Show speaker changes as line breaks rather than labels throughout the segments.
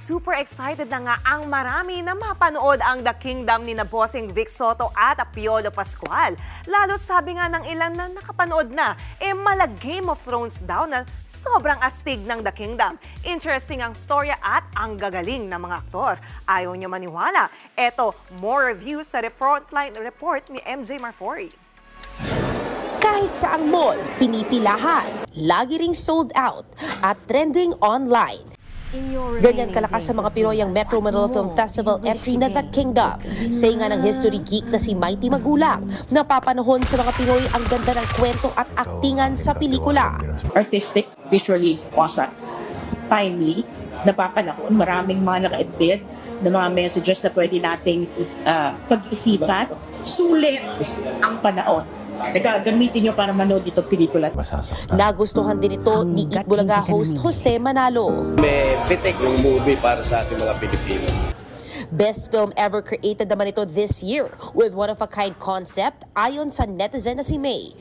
super excited na nga ang marami na mapanood ang The Kingdom ni Bossing Vic Soto at Piolo Pascual. Lalo sabi nga ng ilan na nakapanood na, mala Game of Thrones daw na sobrang astig ng The Kingdom. Interesting ang storya at ang gagaling ng mga aktor. Ayaw niyo maniwala. Eto, more reviews sa Frontline Report ni MJ Marfori.
Kahit saang mall, pinipilahan, lagi ring sold out at trending online. Ganyan kalakas sa mga Pinoy ang Metro Manila Film Festival entry na The Kingdom. Say nga ng history geek na si Mighty Magulang, napapanahon sa mga Pinoy ang ganda ng kwento at aktingan sa pelikula.
Artistic, visually awesome, timely, napapanahon, maraming mga naka-embed na mga messages na pwede nating pag-isipan. Sulit ang panahon. Gagamitin nyo para manood itong pelikula.
Nagustuhan din ito ni Eat Bulaga host Jose Manalo.
May pitik yung movie para sa ating mga Pilipino.
Best film ever created naman ito this year with one-of-a-kind concept ayon sa netizen na si May.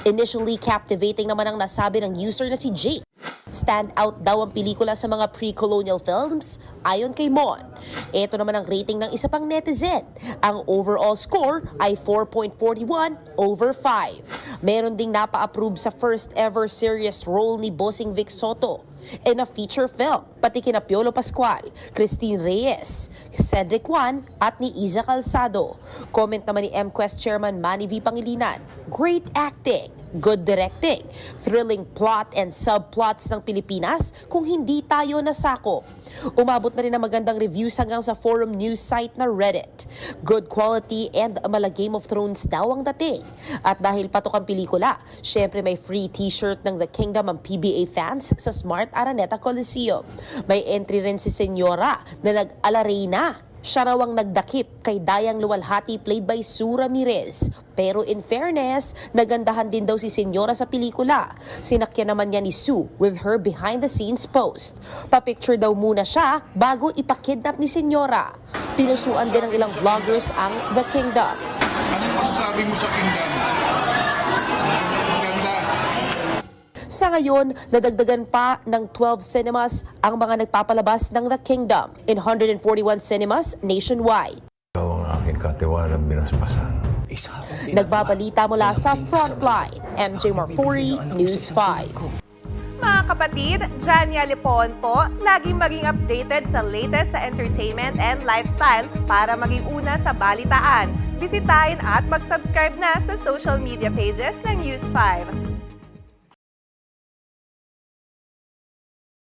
Initially captivating naman ang nasabi ng user na si Jake. Stand out daw ang pelikula sa mga pre-colonial films ayon kay Mon. Ito naman ang rating ng isa pang netizen. Ang overall score ay 4.41 over 5. Meron ding napa-approve sa first ever serious role ni Bossing Vic Soto in a feature film, pati kina Piolo Pascual, Christine Reyes, Cedric Juan at ni Iza Calzado. Comment naman ni MQuest Chairman Manny V. Pangilinan, great acting, good directing, thrilling plot and subplots ng Pilipinas kung hindi tayo nasakop. Umabot na rin ang magandang reviews hanggang sa forum news site na Reddit. Good quality and mala Game of Thrones daw ang dating. At dahil patok ang pelikula, syempre may free t-shirt ng The Kingdom ang PBA fans sa Smart Araneta Coliseum. May entry rin si Senyora na nag-alarena. Siya raw ang nagdakip kay Dayang Luwalhati played by Sue Ramirez. Pero in fairness, nagandahan din daw si Senyora sa pelikula. Sinakyan naman niya ni Sue with her behind-the-scenes post. Papicture daw muna siya bago ipakidnap ni Senyora. Pinusuan din ng ilang vloggers ang The Kingdom.
Ano masasabi mo sa Kingdom? Maganda.
Sa ngayon, nadagdagan pa ng 12 cinemas ang mga nagpapalabas ng The Kingdom in 141 cinemas nationwide.
Ikaw ang aking katiwalang binasbasan.
Nagbabalita mula sa Frontline, MJ Marfori, News 5.
Mga kapatid, Jania Lipon po, laging maging updated sa latest sa entertainment and lifestyle para maging una sa balitaan. Bisitahin at mag-subscribe na sa social media pages ng News 5.